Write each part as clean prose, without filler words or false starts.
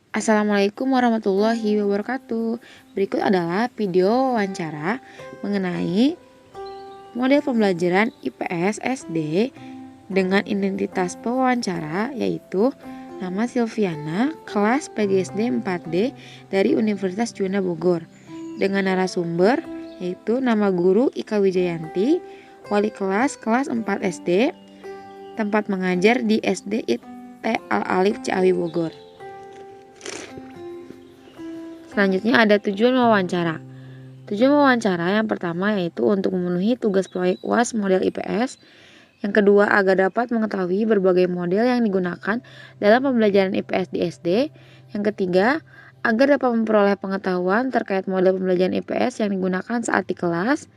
Assalamualaikum warahmatullahi wabarakatuh. Berikut adalah video wawancara mengenai model pembelajaran IPS SD dengan identitas pewawancara yaitu nama Silviana, kelas PGSD 4D dari Universitas Juanda Bogor. Dengan narasumber yaitu nama guru Ika Wijayanti, wali kelas 4 SD, tempat mengajar di SD IT Al-Alif Ciawi Bogor. Selanjutnya ada tujuan wawancara. Tujuan wawancara yang pertama yaitu untuk memenuhi tugas proyek UAS model IPS. Yang kedua agar dapat mengetahui berbagai model yang digunakan dalam pembelajaran IPS di SD. Yang ketiga agar dapat memperoleh pengetahuan terkait model pembelajaran IPS yang digunakan saat di kelas.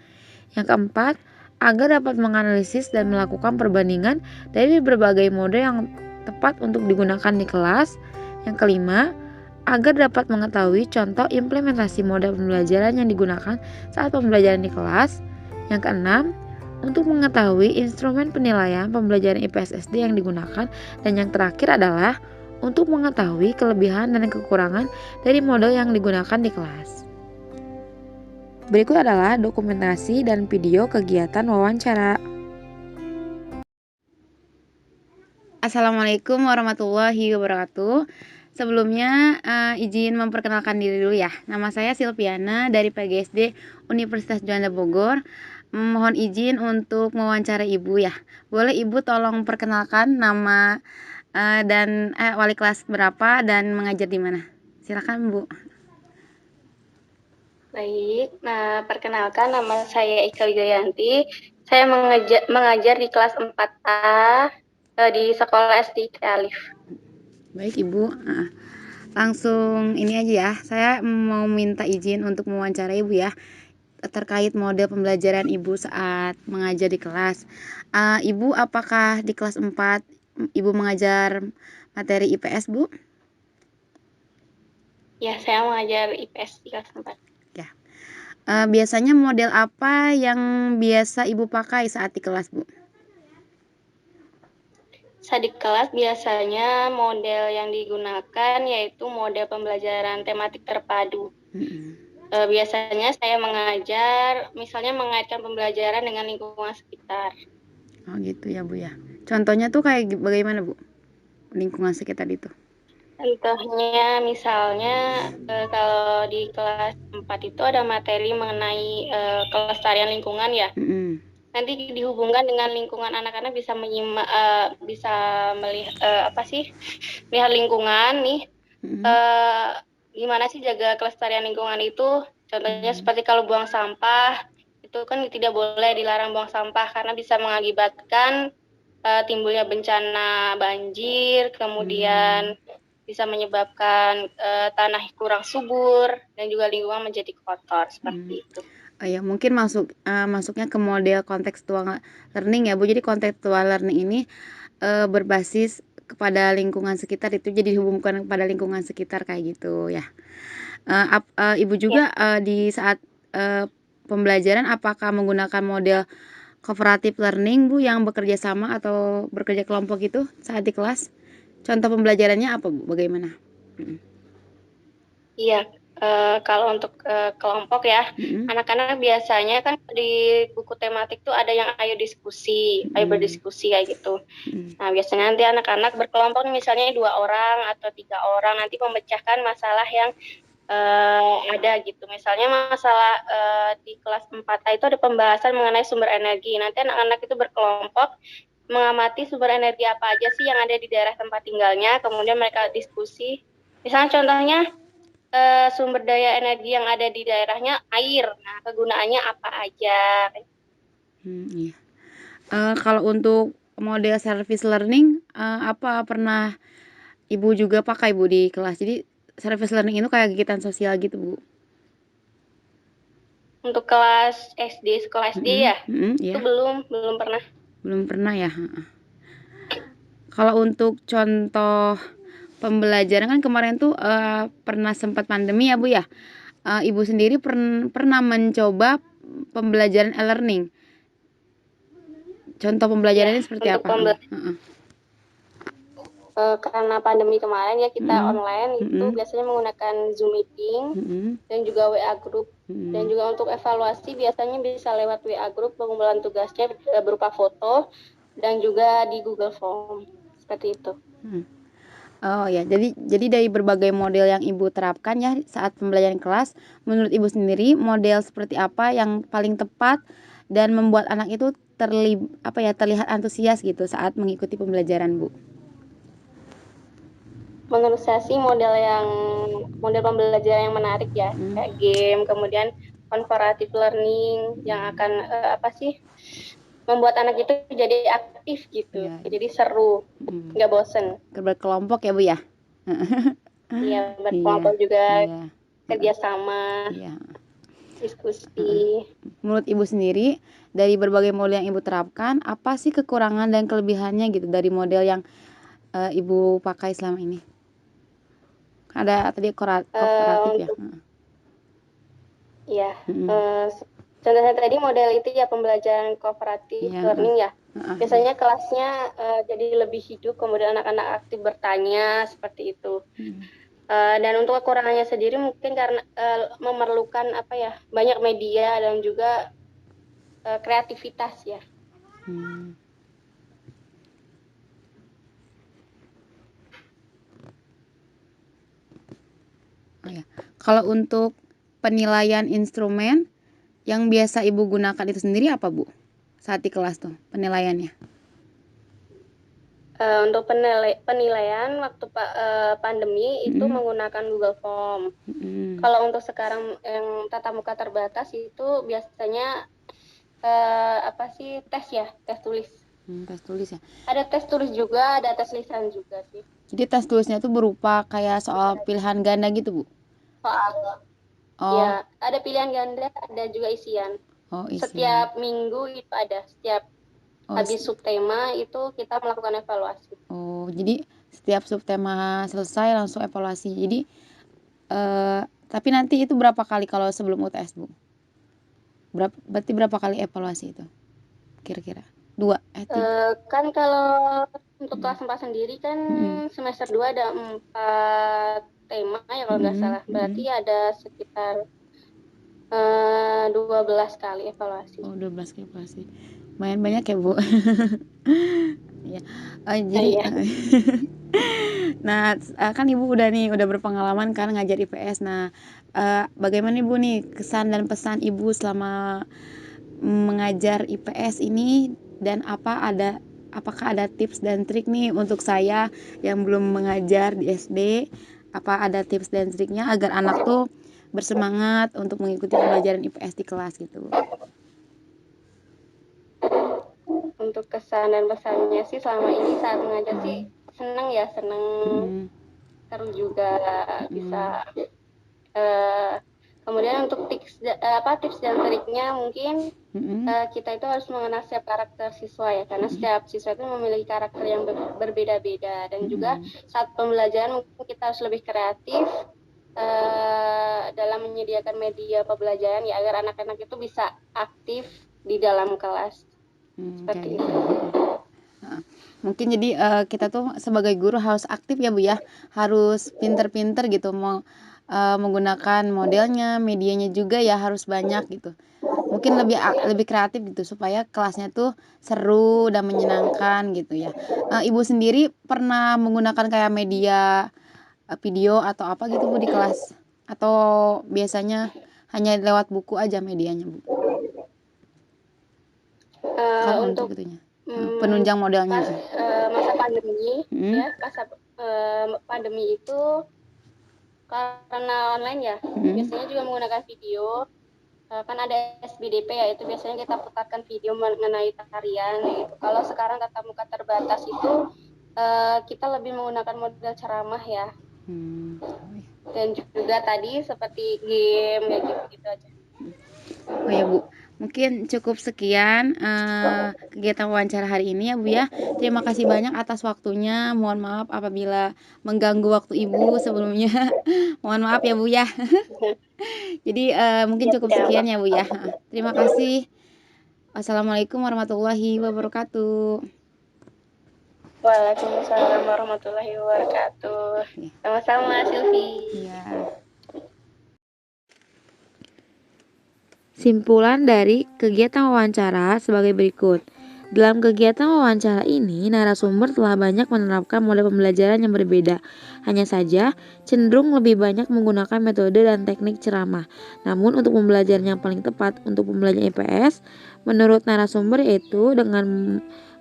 Yang keempat agar dapat menganalisis dan melakukan perbandingan dari berbagai model yang tepat untuk digunakan di kelas. Yang kelima agar dapat mengetahui contoh implementasi model pembelajaran yang digunakan saat pembelajaran di kelas. Yang keenam, untuk mengetahui instrumen penilaian pembelajaran IPS SD yang digunakan. Dan yang terakhir adalah untuk mengetahui kelebihan dan kekurangan dari model yang digunakan di kelas. Berikut adalah dokumentasi dan video kegiatan wawancara. Assalamualaikum warahmatullahi wabarakatuh. Sebelumnya izin memperkenalkan diri dulu ya. Nama saya Silviana dari PGSD Universitas Juanda Bogor. Mohon izin untuk mewawancara Ibu ya. Boleh Ibu tolong perkenalkan nama dan wali kelas berapa dan mengajar di mana? Silakan Bu. Baik, nah perkenalkan nama saya Ika Wijayanti. Saya mengajar di kelas 4A di sekolah SD Alif. Baik Ibu. Langsung ini aja ya. Saya mau minta izin untuk mewawancara Ibu ya. Terkait model pembelajaran Ibu saat mengajar di kelas. Ibu apakah di kelas 4 Ibu mengajar materi IPS, Bu? Ya, saya mengajar IPS di kelas 4. Ya. Biasanya model apa yang biasa Ibu pakai saat di kelas, Bu? Saat di kelas biasanya model yang digunakan yaitu model pembelajaran tematik terpadu. Biasanya saya mengajar, misalnya mengaitkan pembelajaran dengan lingkungan sekitar. Oh gitu ya Bu ya. Contohnya tuh kayak bagaimana Bu? Lingkungan sekitar itu. Contohnya misalnya kalau di kelas 4 itu ada materi mengenai kelestarian lingkungan ya. Nanti dihubungkan dengan lingkungan, anak-anak bisa melihat melihat lingkungan nih. Gimana sih jaga kelestarian lingkungan itu? Contohnya seperti kalau buang sampah itu kan tidak boleh, dilarang buang sampah karena bisa mengakibatkan timbulnya bencana banjir, kemudian bisa menyebabkan tanah kurang subur dan juga lingkungan menjadi kotor seperti itu. Ya mungkin masuknya ke model contextual learning ya Bu. Jadi contextual learning ini berbasis kepada lingkungan sekitar, itu jadi dihubungkan kepada lingkungan sekitar kayak gitu ya. Ibu juga di saat pembelajaran apakah menggunakan model cooperative learning Bu, yang bekerja sama atau bekerja kelompok itu saat di kelas? Contoh pembelajarannya apa Bu? Bagaimana? Iya, kalau untuk kelompok ya, anak-anak biasanya kan di buku tematik tuh ada yang ayo diskusi, ayo berdiskusi kayak gitu. Nah, biasanya nanti anak-anak berkelompok misalnya 2 orang atau 3 orang nanti memecahkan masalah yang ada gitu. Misalnya masalah di kelas 4A itu ada pembahasan mengenai sumber energi. Nanti anak-anak itu berkelompok mengamati sumber energi apa aja sih yang ada di daerah tempat tinggalnya, kemudian mereka diskusi. Misalnya contohnya sumber daya energi yang ada di daerahnya air. Nah, kegunaannya apa aja? Iya. Kalau untuk model service learning, apa pernah Ibu juga pakai Bu di kelas? Jadi service learning itu kayak kegiatan sosial gitu Bu. Untuk kelas SD, sekolah SD ya? Itu Ya. belum pernah. Belum pernah ya. Kalau untuk contoh pembelajaran kan kemarin tuh pernah sempat pandemi ya Bu ya. Ibu sendiri pernah mencoba pembelajaran e-learning. Contoh pembelajarannya seperti apa? karena pandemi kemarin ya kita online itu biasanya menggunakan Zoom meeting dan juga WA group. Dan juga untuk evaluasi biasanya bisa lewat WA group, pengumpulan tugasnya berupa foto dan juga di Google Form seperti itu. Oh ya, jadi dari berbagai model yang Ibu terapkan ya saat pembelajaran kelas, menurut Ibu sendiri model seperti apa yang paling tepat dan membuat anak itu terlihat antusias gitu saat mengikuti pembelajaran, Bu? Menurut saya sih model pembelajaran yang menarik ya, kayak game, kemudian comparative learning yang akan membuat anak itu jadi aktif gitu, jadi seru, nggak bosen. Berkelompok ya Bu ya? Iya, berkelompok juga, kerjasama, diskusi. Menurut Ibu sendiri, dari berbagai model yang Ibu terapkan, apa sih kekurangan dan kelebihannya gitu dari model yang Ibu pakai selama ini? Ada tadi kooperatif ya? Iya, contohnya tadi model itu ya pembelajaran cooperative learning ya. Biasanya kelasnya jadi lebih hidup, kemudian anak-anak aktif bertanya seperti itu. Dan untuk kekurangannya sendiri mungkin karena memerlukan banyak media dan juga kreativitas ya. Oh ya. Kalau untuk penilaian instrumen yang biasa Ibu gunakan itu sendiri apa, Bu? Saat di kelas tuh penilaiannya. Untuk penilaian waktu pandemi itu menggunakan Google Form. Kalau untuk sekarang yang tatap muka terbatas itu biasanya tes ya, tes tulis. Tes tulis ya. Ada tes tulis juga, ada tes lisan juga sih. Jadi tes tulisnya itu berupa kayak soal pilihan ganda gitu, Bu? Soal. Ya, ada pilihan ganda, ada juga isian. Setiap minggu itu ada, setiap habis subtema itu kita melakukan evaluasi. Jadi setiap subtema selesai langsung evaluasi. Jadi tapi nanti itu berapa kali kalau sebelum UTS, Bu? Berarti berapa kali evaluasi itu? Kira-kira 2? Kan kalau untuk kelas 4 sendiri kan semester 2 ada 4 tema ya kalau nggak salah. Berarti ada sekitar 12 kali evaluasi. 12 kali evaluasi. Lumayan banyak ya, Bu. Ya. Jadi nah, kan Ibu udah berpengalaman kan ngajar IPS. Nah, bagaimana Ibu nih kesan dan pesan Ibu selama mengajar IPS ini dan apakah ada tips dan trik nih untuk saya yang belum mengajar di SD? Apa ada tips dan triknya agar anak tuh bersemangat untuk mengikuti pembelajaran IPS di kelas gitu? Untuk kesan dan pesannya sih selama ini saat mengajar sih seneng seru juga bisa. Kemudian untuk tips dan triknya mungkin kita itu harus mengenal setiap karakter siswa ya, karena setiap siswa itu memiliki karakter yang berbeda-beda, dan juga saat pembelajaran mungkin kita harus lebih kreatif dalam menyediakan media pembelajaran ya, agar anak-anak itu bisa aktif di dalam kelas. Seperti itu. Mungkin jadi kita tuh sebagai guru harus aktif ya, Bu ya, harus pinter-pinter gitu mau menggunakan modelnya, medianya juga ya harus banyak gitu. Mungkin lebih kreatif gitu supaya kelasnya tuh seru dan menyenangkan gitu ya. Ibu sendiri pernah menggunakan kayak media video atau apa gitu, Bu, di kelas? Atau biasanya hanya lewat buku aja medianya, Bu? Kalau untuk itunya, penunjang modelnya. Pas masa pandemi ya, pandemi itu karena online ya, biasanya juga menggunakan video. Kan ada SBDP ya, itu biasanya kita putarkan video mengenai tarian gitu. Kalau sekarang tatap muka terbatas itu kita lebih menggunakan model ceramah ya. Dan juga tadi seperti game kayak gitu aja. Oh ya, Bu, mungkin cukup sekian kegiatan wawancara hari ini ya, Bu ya. Terima kasih banyak atas waktunya. Mohon maaf apabila mengganggu waktu Ibu sebelumnya. Mohon maaf ya, Bu ya. Jadi mungkin cukup sekian ya, Bu ya. Terima kasih. Wassalamualaikum warahmatullahi wabarakatuh. Waalaikumsalam warahmatullahi wabarakatuh. Sama-sama, Silvi. Iya. Simpulan dari kegiatan wawancara sebagai berikut. Dalam kegiatan wawancara ini, narasumber telah banyak menerapkan model pembelajaran yang berbeda. Hanya saja, cenderung lebih banyak menggunakan metode dan teknik ceramah. Namun untuk pembelajaran yang paling tepat untuk pembelajaran IPS, menurut narasumber yaitu dengan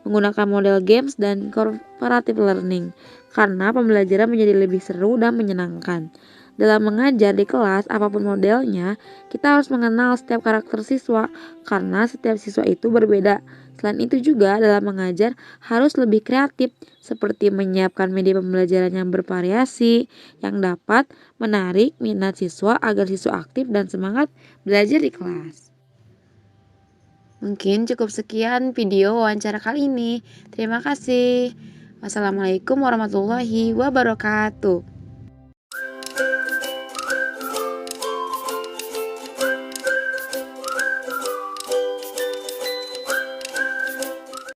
menggunakan model games dan cooperative learning. Karena pembelajaran menjadi lebih seru dan menyenangkan. Dalam mengajar di kelas, apapun modelnya, kita harus mengenal setiap karakter siswa karena setiap siswa itu berbeda. Selain itu juga dalam mengajar harus lebih kreatif seperti menyiapkan media pembelajaran yang bervariasi yang dapat menarik minat siswa agar siswa aktif dan semangat belajar di kelas. Mungkin cukup sekian video wawancara kali ini. Terima kasih. Wassalamualaikum warahmatullahi wabarakatuh.